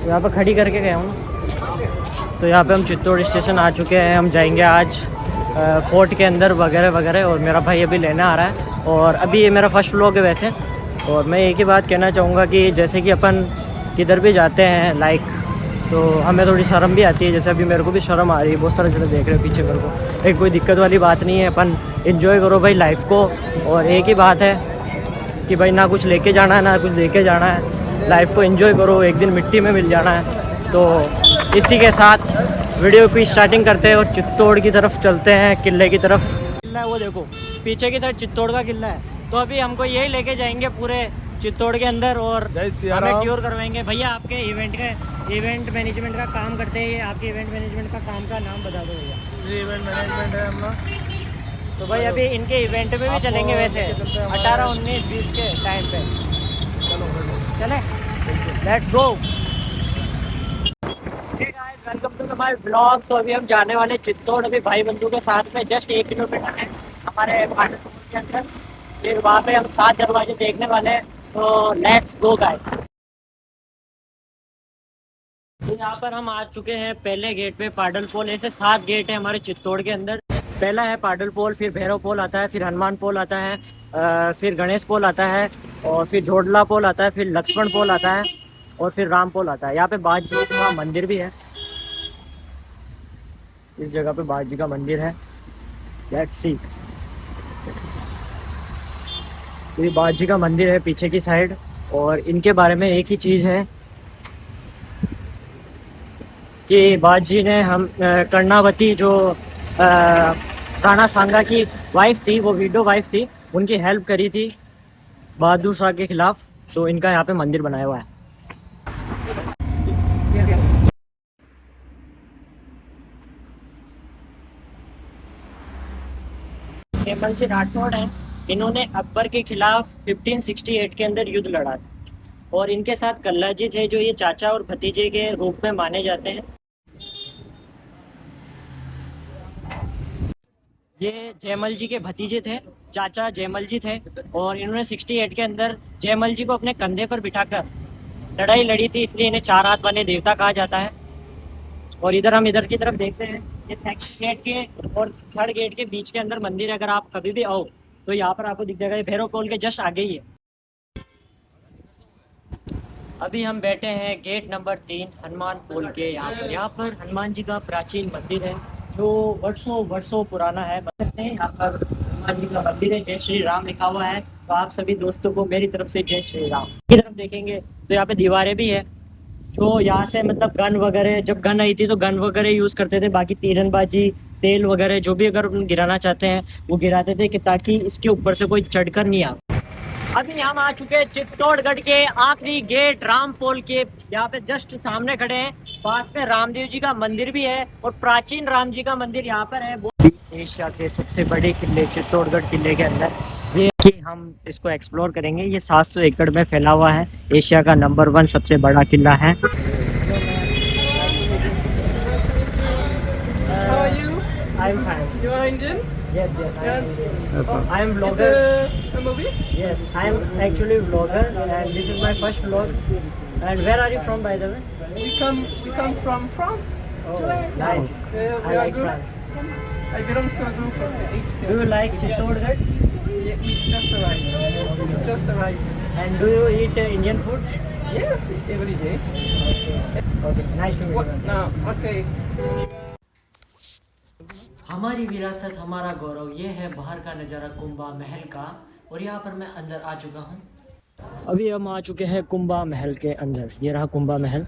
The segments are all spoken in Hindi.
यहाँ पर खड़ी करके गया हूँ। तो यहाँ पे हम चित्तौड़ स्टेशन आ चुके हैं। हम जाएंगे आज फोर्ट के अंदर वगैरह वगैरह, और मेरा भाई अभी लेने आ रहा है। और अभी ये मेरा फर्स्ट व्लॉग है वैसे। और मैं एक ही बात कहना चाहूँगा कि जैसे कि अपन किधर भी जाते हैं लाइक, तो हमें थोड़ी शर्म भी आती है। जैसे अभी मेरे को भी शर्म आ रही है, बहुत सारे जने देख रहे हैं पीछे मेरे को। एक कोई दिक्कत वाली बात नहीं है, अपन एंजॉय करो भाई लाइफ को। और एक ही बात है कि भाई ना कुछ लेके जाना है ना कुछ लेके जाना है, लाइफ को एंजॉय करो, एक दिन मिट्टी में मिल जाना है। तो इसी के साथ वीडियो की स्टार्टिंग करते हैं और चित्तौड़ की तरफ चलते हैं, किले की तरफ। किला है वो देखो पीछे की साइड, चित्तौड़ का किला है। तो अभी हमको यही लेके जाएंगे पूरे चित्तौड़ के अंदर और हमें टूर करवाएंगे। भैया आपके इवेंट मैनेजमेंट का काम करते हैं, आपके इवेंट मैनेजमेंट का काम का नाम बता दो भैया। इवेंट मैनेजमेंट है हम लोग। तो भाई अभी इनके इवेंट में भी चलेंगे वैसे 18, 19, 20 के टाइम पे। चले let's go. Welcome to my blog. तो अभी हम जाने वाले चित्तौड़, अभी भाई बंधु के साथ में जस्ट 1 किलोमीटर है हमारे पाटनपुर के अंदर। फिर वहाँ पे हम 7 दरवाजे देखने वाले हैं। तो लेट्स गो गाइस। तो यहाँ पर हम आ चुके हैं पहले गेट पे, पाडल पोल। ऐसे 7 गेट है हमारे चित्तौड़ के अंदर। पहला है पाडल पोल, फिर भैरव पोल आता है, फिर हनुमान पोल आता है, फिर गणेश पोल आता है, और फिर जोड़ला पोल आता है, फिर लक्ष्मण पोल आता है, और फिर राम पोल आता है। यहाँ पे बाजी का मंदिर भी है, इस जगह पे बाजी का मंदिर है। Let's see. तो ये बाजी का मंदिर है पीछे की साइड। और इनके बारे में एक ही चीज़ है कि बाजी ने हम कर्णावती जो राणा सांगा की वाइफ थी, वो विडो वाइफ थी, उनकी हेल्प करी थी बहादुर शाह के खिलाफ। तो इनका यहाँ पे मंदिर बनाया हुआ है। जयमल जी राठौड़ हैं, इन्होंने अकबर के खिलाफ 1568 के अंदर युद्ध लड़ा था। और इनके साथ कल्ला जी थे, जो ये चाचा और भतीजे के रूप में माने जाते हैं। ये जयमल जी के भतीजे थे, चाचा जयमल जी थे। और इन्होंने 68 के अंदर जयमल जी को अपने कंधे पर बिठाकर लड़ाई लड़ी थी, इसलिए इन्हें 4 हाथ वाले देवता कहा जाता है। और इधर हम इधर की तरफ देखते हैं, ये सेकंड गेट के और थर्ड गेट के बीच के अंदर मंदिर है। अगर आप कभी भी आओ तो यहाँ पर आपको दिख जाएगा, ये भैरव पोल के जस्ट आगे ही है। अभी हम बैठे हैं गेट नंबर 3 हनुमान पोल के यहाँ पर हनुमान जी का प्राचीन मंदिर है, जो वर्षों वर्षों पुराना है। बता सकते हैं यहाँ पर हनुमान जी का मंदिर है, जय श्री राम लिखा हुआ है। तो आप सभी दोस्तों को मेरी तरफ से जय श्री राम। की तरफ देखेंगे तो यहाँ पे दीवारें भी है, जो यहाँ से मतलब गन वगैरह, जब गन आई थी तो गन वगैरह यूज़ करते थे। बाकी तीरंदाजी, तेल वगैरह जो भी अगर गिराना चाहते हैं वो गिराते थे, कि ताकि इसके ऊपर से कोई चढ़कर नहीं आ। अभी हम आ चुके हैं चित्तौड़गढ़ के आखिरी गेट राम पोल के। यहाँ पे जस्ट सामने खड़े हैं, पास में रामदेव जी का मंदिर भी है, और प्राचीन राम जी का मंदिर यहाँ पर है। वो एशिया के सबसे बड़े किले चित्तौड़गढ़ किले के अंदर ये कि हम इसको एक्सप्लोर करेंगे। ये 700 एकड़ में फैला हुआ है, एशिया का नंबर 1 सबसे बड़ा किला है। How are you? I'm fine. You are Indian? Yes, yes, I am Indian. Yes, ma'am. I am It's vlogger. a movie? Yes, I am actually vlogger, and this is my first vlog. And where are you from, by the way? We come from France. Oh, nice. We I are like good. France. I belong to a group of 8 Do you kids. like Chittorgarh? Yeah, we just arrived. We just arrived. And do you eat Indian food? Yes, every day. Okay, nice to meet What? you. No, okay. हमारी विरासत हमारा गौरव, ये है बाहर का नज़ारा कुंभा महल का। और यहाँ पर मैं अंदर आ चुका हूँ। अभी हम आ चुके हैं कुंभा महल के अंदर। ये रहा कुंभा महल।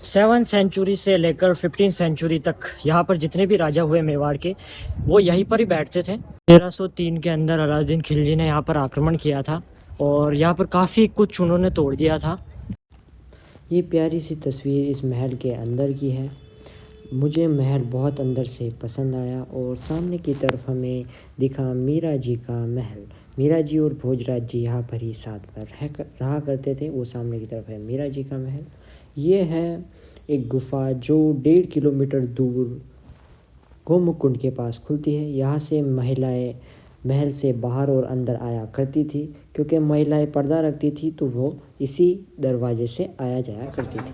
7th सेंचुरी से लेकर 15th सेंचुरी तक यहाँ पर जितने भी राजा हुए मेवाड़ के, वो यहीं पर ही बैठते थे। 1303 के अंदर अलाउद्दीन खिलजी ने यहाँ पर आक्रमण किया था, और यहाँ पर काफ़ी कुछ उन्होंने तोड़ दिया था। ये प्यारी सी तस्वीर इस महल के अंदर की है। मुझे महल बहुत अंदर से पसंद आया। और सामने की तरफ हमें दिखा मीरा जी का महल। मीरा जी और भोजराज जी यहाँ पर ही साथ में रहा करते थे। वो सामने की तरफ है मीरा जी का महल। ये है एक गुफा जो 1.5 किलोमीटर दूर गोमुख कुंड के पास खुलती है। यहाँ से महिलाएं महल से बाहर और अंदर आया करती थी, क्योंकि महिलाएं पर्दा रखती थी तो वो इसी दरवाजे से आया जाया करती थी।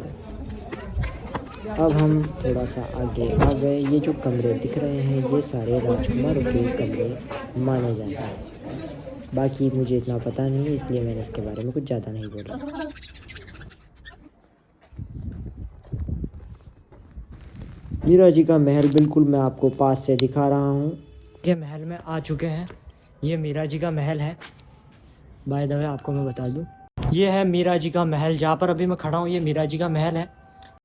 अब हम थोड़ा सा आगे आ गए। ये जो कमरे दिख रहे हैं ये सारे राजकुमारों के कमरे माने जाते हैं। बाकी मुझे इतना पता नहीं है, इसलिए मैंने इसके बारे में कुछ ज़्यादा नहीं बोला। मीरा जी का महल बिल्कुल मैं आपको पास से दिखा रहा हूँ। के महल में आ चुके हैं। ये मीरा जी का महल है। बाय द वे आपको मैं बता दूं, ये है मीरा जी का महल। जहाँ पर अभी मैं खड़ा हूँ ये मीरा जी का महल है।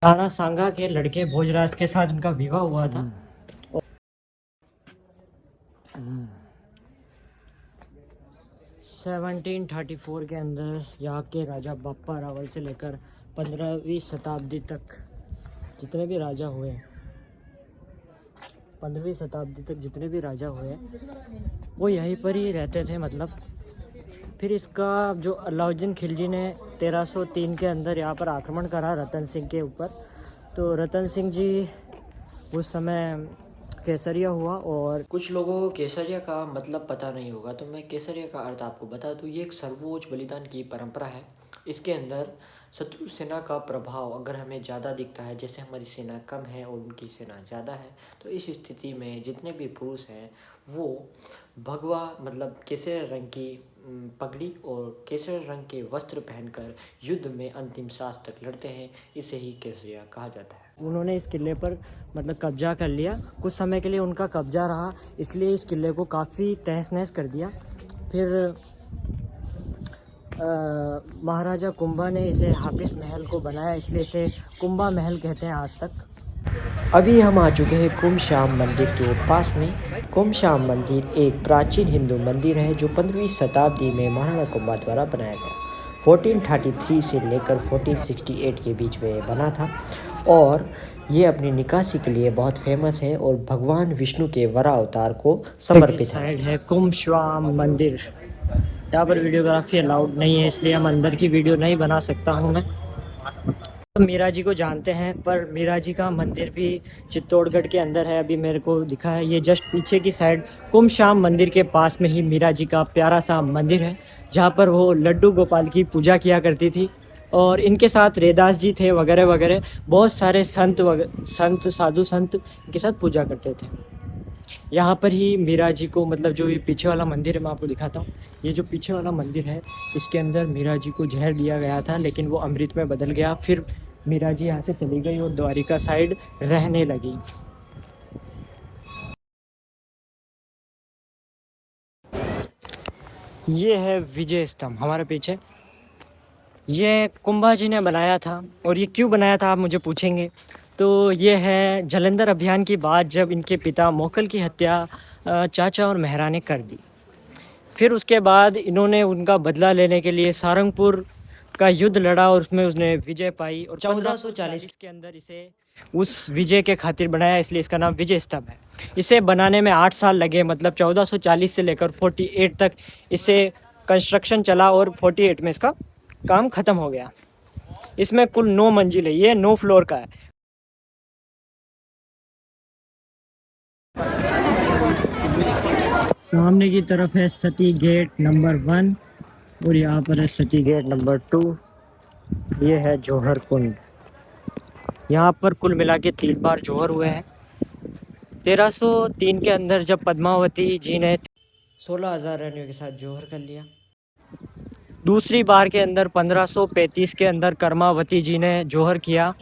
राणा सांगा के लड़के भोजराज के साथ उनका विवाह हुआ था। 1734 के अंदर यहाँ के राजा बप्पा रावल से लेकर 15वीं शताब्दी तक जितने भी राजा हुए, 15वीं शताब्दी तक जितने भी राजा हुए वो यहीं पर ही रहते थे। मतलब फिर इसका जो अलाउद्दीन खिलजी ने 1303 के अंदर यहाँ पर आक्रमण करा रतन सिंह के ऊपर, तो रतन सिंह जी उस समय केसरिया हुआ। और कुछ लोगों को केसरिया का मतलब पता नहीं होगा, तो मैं केसरिया का अर्थ आपको बता दूँ। ये एक सर्वोच्च बलिदान की परंपरा है। इसके अंदर शत्रु सेना का प्रभाव अगर हमें ज़्यादा दिखता है, जैसे हमारी सेना कम है और उनकी सेना ज़्यादा है, तो इस स्थिति में जितने भी पुरुष हैं वो भगवा मतलब केसरिया रंग की पगड़ी और केसरिया रंग के वस्त्र पहनकर युद्ध में अंतिम सांस तक लड़ते हैं। इसे ही केसरिया कहा जाता है। उन्होंने इस किले पर मतलब कब्जा कर लिया। कुछ समय के लिए उनका कब्जा रहा, इसलिए इस किले को काफ़ी तहस नहस कर दिया। फिर महाराजा कुंभा ने इसे हाफिज महल को बनाया, इसलिए इसे कुंभा महल कहते हैं आज तक। अभी हम आ चुके हैं कुमश्याम मंदिर के पास में। कुमश्याम मंदिर एक प्राचीन हिंदू मंदिर है जो 15वीं शताब्दी में महाराणा कुंभा द्वारा बनाया गया। 1433 से लेकर 1468 के बीच में बना था और ये अपनी निकासी के लिए बहुत फेमस है और भगवान विष्णु के वरा अवतार को समर्पित है। साइड है कुमश्याम मंदिर। यहाँ पर वीडियोग्राफी अलाउड नहीं है, इसलिए हम अंदर की वीडियो नहीं बना सकता हूँ मैं। मीरा जी को जानते हैं, पर मीरा जी का मंदिर भी चित्तौड़गढ़ के अंदर है। अभी मेरे को दिखा है ये जस्ट पीछे की साइड कुमश्याम मंदिर के पास में ही मीरा जी का प्यारा सा मंदिर है, जहाँ पर वो लड्डू गोपाल की पूजा किया करती थी। और इनके साथ रेदास जी थे वगैरह वगैरह, बहुत सारे संत साधु संत इनके साथ पूजा करते थे। यहाँ पर ही मीरा जी को मतलब जो ये पीछे वाला मंदिर है मैं आपको दिखाता हूँ। ये जो पीछे वाला मंदिर है इसके अंदर मीरा जी को जहर दिया गया था, लेकिन वो अमृत में बदल गया। फिर मीरा जी यहाँ से चली गई और द्वारिका साइड रहने लगी। ये है विजय स्तंभ हमारे पीछे। ये कुंभा जी ने बनाया था, और ये क्यों बनाया था आप मुझे पूछेंगे, तो ये है जालंधर अभियान की बात, जब इनके पिता मोकल की हत्या चाचा और मेहरा ने कर दी। फिर उसके बाद इन्होंने उनका बदला लेने के लिए सारंगपुर का युद्ध लड़ा और उसमें उसने विजय पाई, और 1440 के अंदर इसे उस विजय के खातिर बनाया, इसलिए इसका नाम विजय स्तंभ है। इसे बनाने में 8 साल लगे, मतलब 1440 से लेकर 48 तक इसे कंस्ट्रक्शन चला और 48 में इसका काम ख़त्म हो गया। इसमें कुल 9 मंजिल है, ये 9 फ्लोर का है। सामने की तरफ है सती गेट नंबर 1 और यहाँ पर है सती गेट नंबर 2। ये है जौहर कुंड। यहाँ पर कुल मिला के 3 बार जौहर हुए हैं। 1303 के अंदर जब पद्मावती जी ने 16,000 रानियों के साथ जौहर कर लिया। दूसरी बार के अंदर 1535 के अंदर कर्मावती जी ने जौहर किया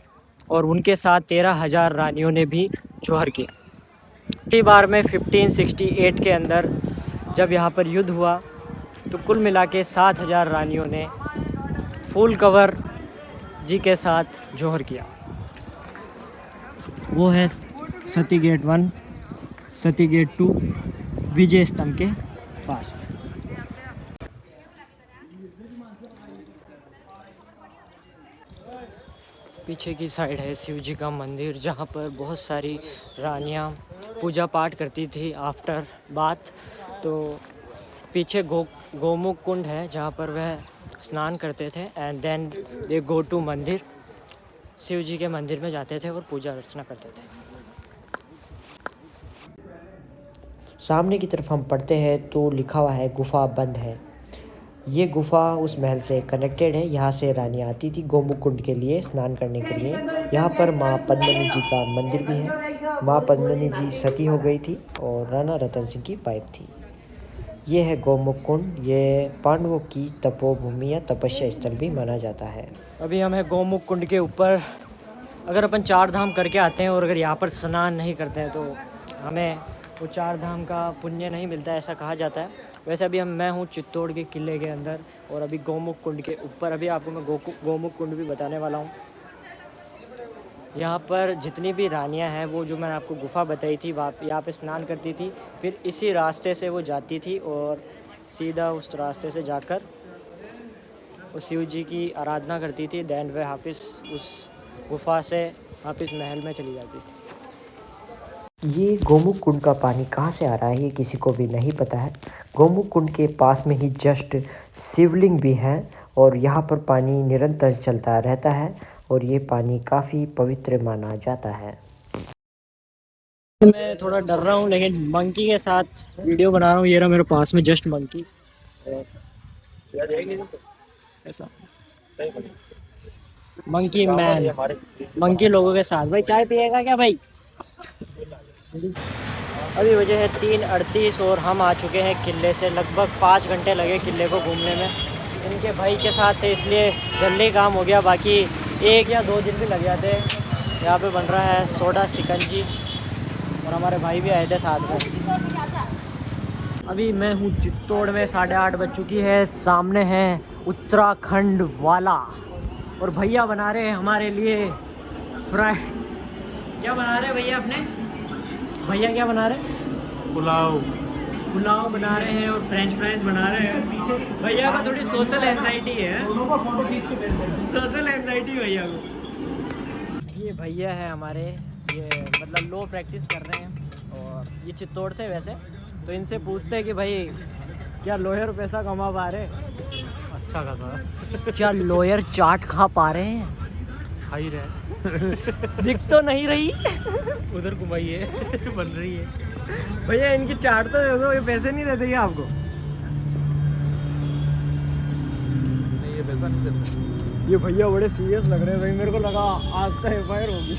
और उनके साथ 13,000 रानियों ने भी जौहर किया। तीसरी बार में 1568 के अंदर जब यहाँ पर युद्ध हुआ तो कुल मिला के 7,000 रानियों ने फुल कवर जी के साथ जौहर किया। वो है सती गेट 1, सती गेट 2 विजय स्तंभ के पास। पीछे की साइड है शिव जी का मंदिर, जहाँ पर बहुत सारी रानियाँ पूजा पाठ करती थी आफ्टर बाथ। तो पीछे गोमुख कुंड है जहाँ पर वह स्नान करते थे and then they go to मंदिर। शिव जी के मंदिर में जाते थे और पूजा अर्चना करते थे। सामने की तरफ हम पढ़ते हैं तो लिखा हुआ है गुफा बंद है। ये गुफा उस महल से कनेक्टेड है। यहाँ से रानी आती थी गोमुख कुंड के लिए स्नान करने के लिए। यहाँ पर माँ पद्मिनी जी का मंदिर भी है। माँ पद्मिनी जी सती हो गई थी और राणा रतन सिंह की वाइफ थी। ये है गोमुख कुंड। ये पांडवों की तपोभूमि या तपस्या स्थल भी माना जाता है। अभी हम हैं गोमुख कुंड के ऊपर। अगर अपन 4 धाम करके आते हैं और अगर यहाँ पर स्नान नहीं करते हैं तो हमें वो 4 धाम का पुण्य नहीं मिलता, ऐसा कहा जाता है। वैसे अभी मैं हूँ चित्तौड़ के किले के अंदर और अभी गोमुख कुंड के ऊपर। अभी आपको मैं गोमुख कुंड भी बताने वाला हूँ। यहाँ पर जितनी भी रानियाँ हैं वो जो मैंने आपको गुफा बताई थी वहाँ यहाँ पे स्नान करती थी, फिर इसी रास्ते से वो जाती थी और सीधा उस रास्ते से जाकर उस शिव जी की आराधना करती थी। दैन वे वापस उस गुफा से वापस महल में चली जाती थी। ये गोमुख कुंड का पानी कहाँ से आ रहा है ये किसी को भी नहीं पता है। गोमुख कुंड के पास में ही जस्ट शिवलिंग भी है और यहाँ पर पानी निरंतर चलता रहता है और ये पानी काफ़ी पवित्र माना जाता है। मैं थोड़ा डर रहा हूँ लेकिन मंकी के साथ वीडियो बना रहा हूँ। ये रहा मेरे पास में जस्ट मंकी। ऐसा मंकी मैन, मंकी लोगों के साथ। भाई चाय पिएगा क्या भाई? अभी वजह है 3:38 और हम आ चुके हैं किले से। लगभग 5 घंटे लगे किले को घूमने में। इनके भाई के साथ थे इसलिए जल्दी काम हो गया, बाकी 1 या 2 दिन भी लग जाते। यहाँ पे बन रहा है सोडा शिकंजी और हमारे भाई भी आए थे साथ में। अभी मैं हूँ चित्तौड़ में, 8:30 बज चुकी है। सामने है उत्तराखंड वाला और भैया बना रहे हैं हमारे लिए फ्राई। क्या बना रहे हैं भैया अपने? भैया क्या बना रहे हैं? पुलाव बना रहे हैं और फ्रेंच फ्राइज बना रहे हैं। पीछे भैया को थोड़ी सोशल एंजाइटी है। सोशल एंजाइटी भैया को। ये भैया है हमारे, ये मतलब लो प्रैक्टिस कर रहे हैं और ये चित्तौड़ से वैसे। तो इनसे पूछते हैं कि भाई क्या लॉयर पैसा कमा पा रहे? अच्छा खासा। क्या लॉयर चाट खा पा रहे हैं? खाई रहे। दिख तो नहीं रही। उधर घुमाइए बन रही है। भैया इनकी चाट तो दे दो, ये पैसे नहीं देते क्या आपको? नहीं, ये पैसा नहीं देते। ये भैया बड़े सीरियस लग रहे हैं भाई। मेरे को लगा आज तो एफआईआर होगी।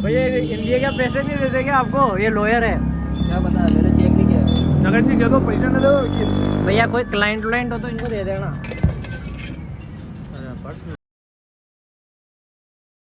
भैया ये क्या पैसे नहीं देते क्या आपको? ये लॉयर है। क्या बता, मैंने चेक नहीं किया। अगर नहीं किया तो पैसा नहीं दो। भैया कोई क्लाइंट व्लाइंट हो तो इनको दे देना।